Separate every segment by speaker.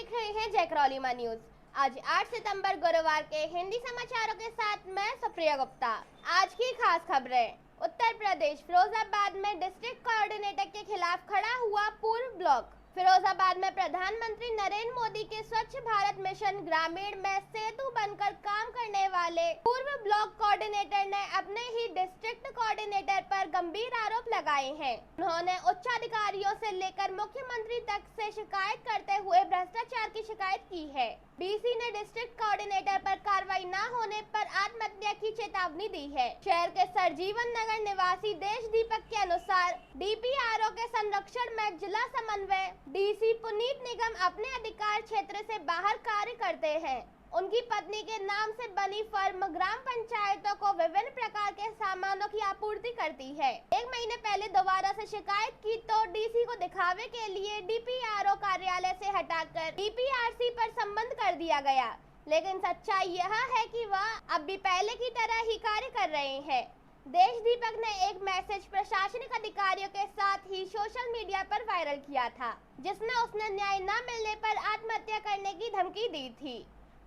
Speaker 1: देख रहे हैं जय करौलीमा न्यूज। आज 8 सितंबर गुरुवार के हिंदी समाचारों के साथ मैं सुप्रिया गुप्ता। आज की खास खबरें। उत्तर प्रदेश फिरोजाबाद में डिस्ट्रिक्ट कोऑर्डिनेटर के खिलाफ खड़ा हुआ पूर्व ब्लॉक। फिरोजाबाद में प्रधानमंत्री नरेंद्र मोदी के स्वच्छ भारत मिशन ग्रामीण में सेतु बनकर काम करने वाले पूर्व ब्लॉक कोऑर्डिनेटर ने अपने ही डिस्ट्रिक्ट कोऑर्डिनेटर पर गंभीर आरोप लगाए हैं। उन्होंने उच्च अधिकारियों से लेकर मुख्यमंत्री तक से शिकायत करते हुए भ्रष्टाचार की शिकायत की है। डीसी ने डिस्ट्रिक्ट कोऑर्डिनेटर पर कार्रवाई न होने पर आत्महत्या की चेतावनी दी है। शहर के सरजीवन नगर निवासी देश दीपक के अनुसार डीपीआरओ के संरक्षण में जिला समन्वय डीसी पुनीत निगम अपने अधिकार क्षेत्र से बाहर कार्य करते हैं। उनकी पत्नी के नाम से बनी फर्म ग्राम पंचायतों को विभिन्न प्रकार के सामानों की आपूर्ति करती है। 1 महीने पहले दोबारा से शिकायत की तो डीसी को दिखावे के लिए डीपीआरओ कार्यालय से हटाकर डीपीआरसी पर संबंध कर दिया गया, लेकिन सच्चाई यह है कि वह अब भी पहले की तरह ही कार्य कर रहे हैं। देश दीपक ने एक मैसेज प्रशासनिक अधिकारियों के साथ ही सोशल मीडिया पर वायरल किया था, जिसमें उसने न्याय न मिलने पर आत्महत्या करने की धमकी दी थी।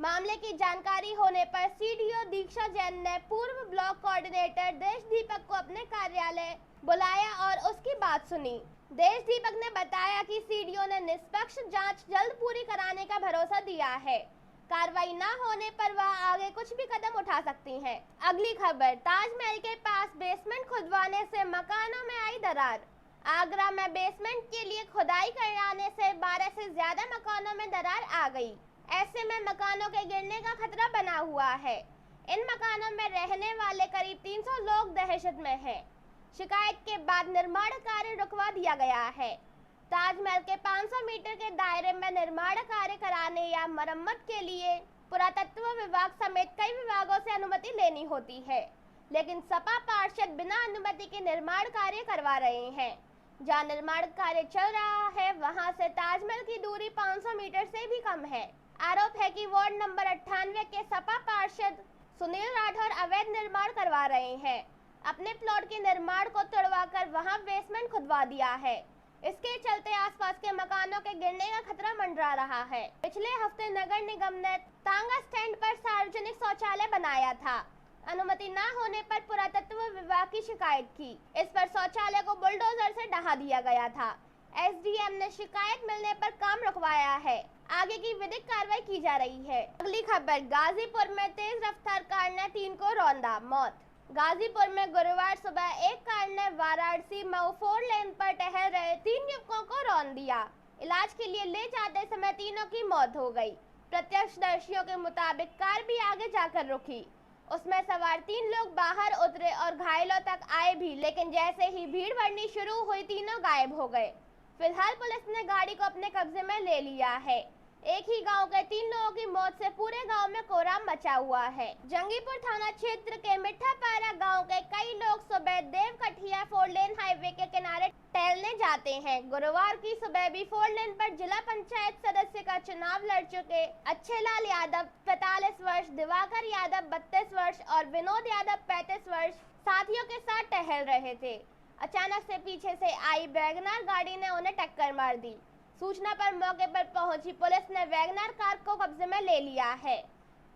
Speaker 1: मामले की जानकारी होने पर सीडीओ दीक्षा जैन ने पूर्व ब्लॉक कोऑर्डिनेटर देश दीपक को अपने कार्यालय बुलाया और उसकी बात सुनी। देश दीपक ने बताया कि सीडीओ ने निष्पक्ष जांच जल्द पूरी कराने का भरोसा दिया है। कार्रवाई न होने पर वह आगे कुछ भी कदम उठा सकती हैं। अगली खबर, ताजमहल के पास बेसमेंट खुदवाने से मकानों में आई दरार। आगरा में बेसमेंट के लिए खुदाई कराने से 12 से ज्यादा मकानों में दरार आ गई। ऐसे में मकानों के गिरने का खतरा बना हुआ है। इन मकानों में रहने वाले करीब 300 लोग दहशत में हैं। शिकायत के बाद निर्माण कार्य रुकवा दिया गया है। ताजमहल के 500 मीटर के दायरे में निर्माण कार्य कराने या मरम्मत के लिए पुरातत्व विभाग समेत कई विभागों से अनुमति लेनी होती है, लेकिन सपा पार्षद बिना अनुमति के निर्माण कार्य करवा रहे हैं। जहां निर्माण कार्य चल रहा है वहां से ताजमहल की दूरी 500 मीटर से भी कम है। आरोप है कि वार्ड नंबर 98 के सपा पार्षद सुनील राठौर अवैध निर्माण करवा रहे हैं। अपने प्लॉट के निर्माण को तोड़वाकर वहां बेसमेंट खुदवा दिया है। इसके चलते आसपास के मकानों के गिरने का खतरा मंडरा रहा है। पिछले हफ्ते नगर निगम ने तांगा स्टैंड पर सार्वजनिक शौचालय बनाया था। अनुमति न होने पर पुरातत्व विभाग की शिकायत की। इस पर शौचालय को बुलडोजर से ढहा दिया गया था। एसडीएम ने शिकायत मिलने पर काम रुकवाया है। आगे की विधिक कार्रवाई की जा रही है। अगली खबर, गाजीपुर में तेज रफ्तार कार ने 3 को रौंदा, मौत। गाजीपुर में गुरुवार सुबह एक कार ने वाराणसी मऊ 4 लेन पर टहल रहे 3 युवकों को रौंद दिया। इलाज के लिए ले जाते समय तीनों की मौत हो गई। प्रत्यक्षदर्शियों के मुताबिक कार भी आगे जाकर रुकी। उसमें सवार 3 लोग बाहर उतरे और घायलों तक आए भी, लेकिन जैसे ही भीड़ बढ़नी शुरू हुई तीनों गायब हो गए। फिलहाल पुलिस ने गाड़ी को अपने कब्जे में ले लिया है। एक ही गांव के 3 लोगों की मौत से पूरे गांव में कोहराम मचा हुआ है। जंगीपुर थाना क्षेत्र के मिठापारा गांव के कई लोग सुबह देवकठिया 4 लेन हाईवे के किनारे टहलने जाते हैं। गुरुवार की सुबह भी 4 लेन पर जिला पंचायत सदस्य का चुनाव लड़ चुके अच्छेलाल यादव 45 वर्ष, दिवाकर यादव 32 वर्ष और विनोद यादव 35 वर्ष साथियों के साथ टहल रहे थे। अचानक से पीछे से आई वैगनार गाड़ी ने उन्हें टक्कर मार दी। सूचना पर मौके पर पहुंची पुलिस ने वैगनार कार को कब्जे में ले लिया है।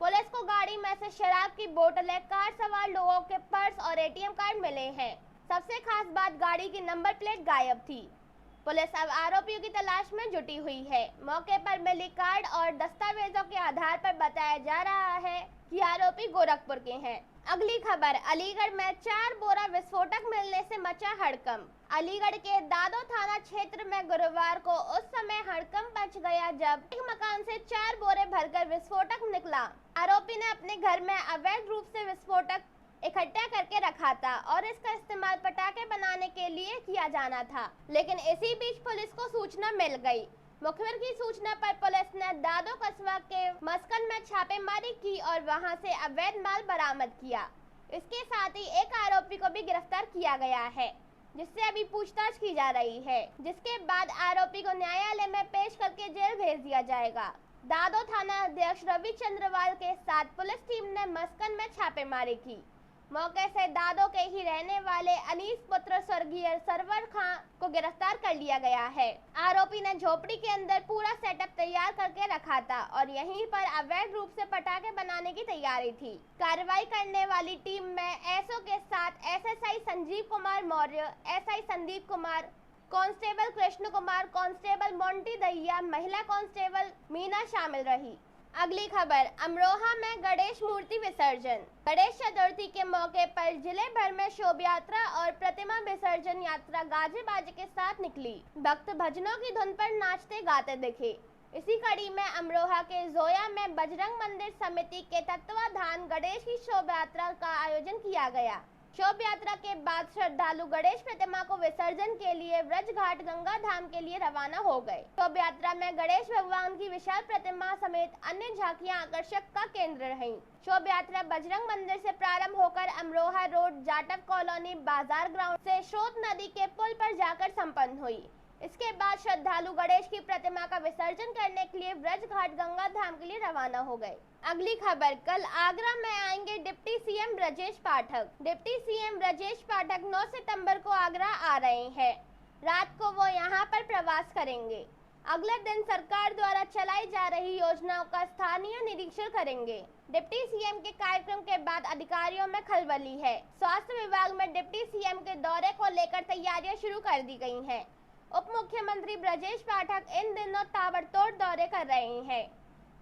Speaker 1: पुलिस को गाड़ी में से शराब की बोतलें, कार सवार लोगों के पर्स और एटीएम कार्ड मिले हैं। सबसे खास बात, गाड़ी की नंबर प्लेट गायब थी। पुलिस अब आरोपियों की तलाश में जुटी हुई है। मौके पर मिली कार्ड और दस्तावेजों के आधार पर बताया जा रहा है कि आरोपी गोरखपुर के हैं। अगली खबर, अलीगढ़ में 4 बोरा विस्फोटक मिलने से मचा हड़कंप। अलीगढ़ के दादो थाना क्षेत्र में गुरुवार को उस समय हड़कंप मच गया जब एक मकान से 4 बोरे भरकर विस्फोटक निकला। आरोपी ने अपने घर में अवैध रूप से विस्फोटक इकट्ठा करके रखा था और इसका इस्तेमाल पटाखे बनाने के लिए किया जाना था, लेकिन इसी बीच पुलिस को सूचना मिल गई। मुखबिर की सूचना पर पुलिस ने दादो कस्बा के मस्कन में छापेमारी की और वहां से अवैध माल बरामद किया। इसके साथ ही एक आरोपी को भी गिरफ्तार किया गया है, जिससे अभी पूछताछ की जा रही है, जिसके बाद आरोपी को न्यायालय में पेश करके जेल भेज दिया जाएगा। दादो थाना अध्यक्ष रवि चंद्रवाल के साथ पुलिस टीम ने मस्कन में छापेमारी की। मौके से दादो के ही रहने वाले अनीस पुत्र स्वर्गीय सरवर खां को गिरफ्तार कर लिया गया है। आरोपी ने झोपड़ी के अंदर पूरा सेटअप तैयार तैयार करके रखा था और यहीं पर अवैध रूप से पटाखे बनाने की तैयारी थी। कार्रवाई करने वाली टीम में एसओ के साथ SSI Sanjeev Kumar Maurya, SI Sandeep Kumar, constable Krishna Kumar, constable Monty Dahiya, महिला कांस्टेबल मीना शामिल रही। अगली खबर, अमरोहा में गणेश मूर्ति विसर्जन। गणेश चतुर्थी के मौके पर जिले भर में शोभा यात्रा और प्रतिमा विसर्जन यात्रा गाजे बाजे के साथ निकली। भक्त भजनों की धुन पर नाचते गाते दिखे। इसी कड़ी में अमरोहा के जोया में बजरंग मंदिर समिति के तत्वाधान गणेश की शोभा यात्रा का आयोजन किया गया। शोभा यात्रा के बाद श्रद्धालु गणेश प्रतिमा को विसर्जन के लिए ब्रज घाट गंगा धाम के लिए रवाना हो गए। शोभा यात्रा में गणेश भगवान की विशाल प्रतिमा समेत अन्य झांकियां आकर्षक का केंद्र रहीं। शोभा यात्रा बजरंग मंदिर से प्रारंभ होकर अमरोहा रोड, जाटव कॉलोनी, बाजार ग्राउंड से स्रोत नदी के पुल पर जाकर संपन्न हुई। इसके बाद श्रद्धालु गणेश की प्रतिमा का विसर्जन करने के लिए ब्रज घाट गंगा धाम के लिए रवाना हो गए। अगली खबर, कल आगरा में आएंगे deputy CM Brajesh Pathak. Deputy CM Brajesh Pathak 9 सितंबर को आगरा आ रहे हैं। रात को वो यहां पर प्रवास करेंगे। अगले दिन सरकार द्वारा चलाई जा रही योजनाओं का स्थानीय निरीक्षण करेंगे। डिप्टी सीएम के कार्यक्रम के बाद अधिकारियों में खलबली है। स्वास्थ्य विभाग में डिप्टी सीएम के दौरे को लेकर तैयारियां शुरू कर दी गई हैं। उप मुख्यमंत्री ब्रजेश पाठक इन दिनों ताबड़तोड़ दौरे कर रहे हैं।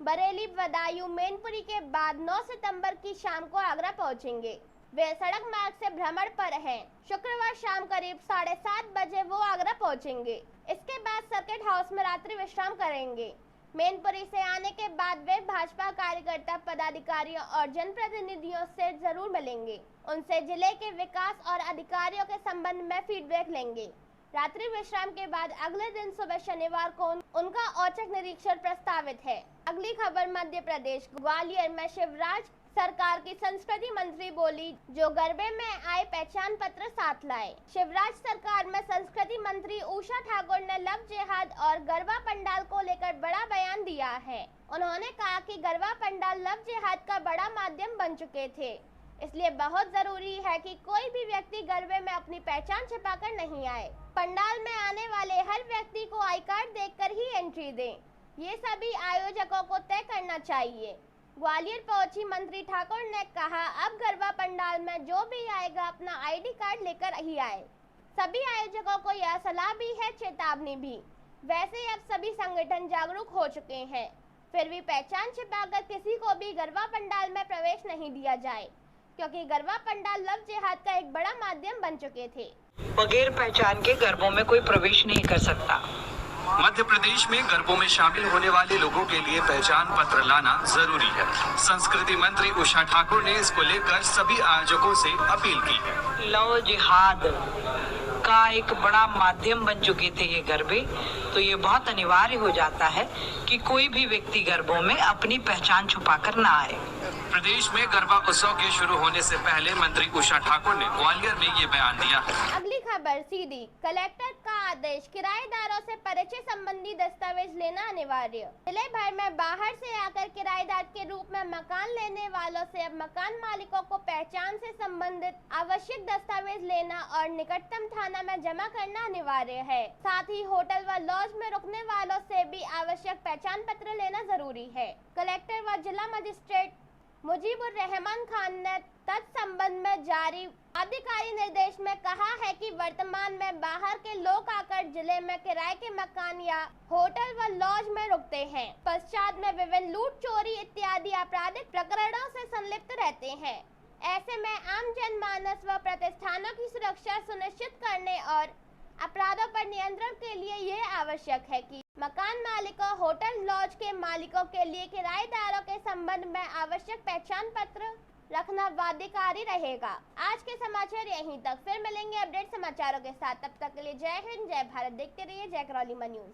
Speaker 1: बरेली, बदायूं, मैनपुरी के बाद 9 सितंबर की शाम को आगरा पहुंचेंगे। वे सड़क मार्ग से भ्रमण पर हैं। शुक्रवार शाम करीब 7:30 बजे वो आगरा पहुंचेंगे। इसके बाद सर्किट हाउस में रात्रि विश्राम करेंगे। मैनपुरी से आने के बाद वे भाजपा कार्यकर्ता, पदाधिकारियों और जनप्रतिनिधियों से जरूर मिलेंगे। उनसे जिले के विकास और अधिकारियों के संबंध में फीडबैक लेंगे। रात्रि विश्राम के बाद अगले दिन सुबह शनिवार को उनका औचक निरीक्षण प्रस्तावित है। अगली खबर, मध्य प्रदेश, ग्वालियर में शिवराज सरकार की संस्कृति मंत्री बोली, जो गरबे में आए पहचान पत्र साथ लाए। शिवराज सरकार में संस्कृति मंत्री उषा ठाकुर ने लव जिहाद और गरबा पंडाल को लेकर बड़ा बयान दिया है। उन्होंने कहा कि गरबा पंडाल लव जिहाद का बड़ा माध्यम बन चुके थे, इसलिए बहुत जरूरी है कि कोई भी व्यक्ति गरबे में अपनी पहचान छिपाकर नहीं आए। पंडाल में आने वाले हर व्यक्ति को आई कार्ड देखकर ही एंट्री दें। ये सभी आयोजकों को तय करना चाहिए। ग्वालियर पहुंची मंत्री ठाकुर ने कहा, अब गरबा पंडाल में जो भी आएगा अपना आईडी कार्ड लेकर ही आए। सभी आयोजकों को यह सलाह भी है, चेतावनी भी। वैसे अब सभी संगठन जागरूक हो चुके हैं, फिर भी पहचान छिपाकर किसी को भी गरबा पंडाल में प्रवेश नहीं दिया जाए, क्योंकि गरबा पंडाल लव जिहाद का एक बड़ा माध्यम बन चुके थे।
Speaker 2: बगैर पहचान के गरबों में कोई प्रवेश नहीं कर सकता।
Speaker 3: मध्य प्रदेश में गरबों में शामिल होने वाले लोगों के लिए पहचान पत्र लाना जरूरी है। संस्कृति मंत्री उषा ठाकुर ने इसको लेकर सभी आयोजकों से अपील की है।
Speaker 2: लव जिहाद का एक बड़ा माध्यम बन चुके थे ये गरबे, तो ये बहुत अनिवार्य हो जाता है कि कोई भी व्यक्ति गरबों में अपनी पहचान छुपाकर ना आए।
Speaker 3: प्रदेश में गरबा उत्सव के शुरू होने से पहले मंत्री उषा ठाकुर ने ग्वालियर में ये बयान दिया है।
Speaker 1: अगली खबर, सीधी कलेक्टर का आदेश, किराएदारों से परिचय संबंधी दस्तावेज लेना अनिवार्य। जिले भर में बाहर से आकर किराएदार के रूप में मकान लेने वालों से अब मकान मालिकों को पहचान से संबंधित आवश्यक दस्तावेज लेना और निकटतम थाना में जमा करना अनिवार्य है। साथ ही होटल व लॉज में रुकने वालों से भी आवश्यक पहचान पत्र लेना जरूरी है। कलेक्टर व जिला मजिस्ट्रेट मुजीबुर रहमान खान ने तत्संबंध में जारी आधिकारिक निर्देश में कहा है कि वर्तमान में बाहर के लोग आकर जिले में किराए के मकान या होटल व लॉज में रुकते हैं। पश्चात में विभिन्न लूट, चोरी इत्यादि आपराधिक प्रकरणों से संलिप्त रहते हैं। ऐसे में आम जनमानस व प्रतिष्ठानों की सुरक्षा सुनिश्चित करने और अपराधों पर नियंत्रण के लिए यह आवश्यक है कि मकान मालिकों, होटल, लॉज के मालिकों के लिए किराएदारों के संबंध में आवश्यक पहचान पत्र रखना बाध्यकारी रहेगा। आज के समाचार यहीं तक, फिर मिलेंगे अपडेट समाचारों के साथ। तब तक के लिए जय हिंद, जय भारत। देखते रहिए जय करौली न्यूज।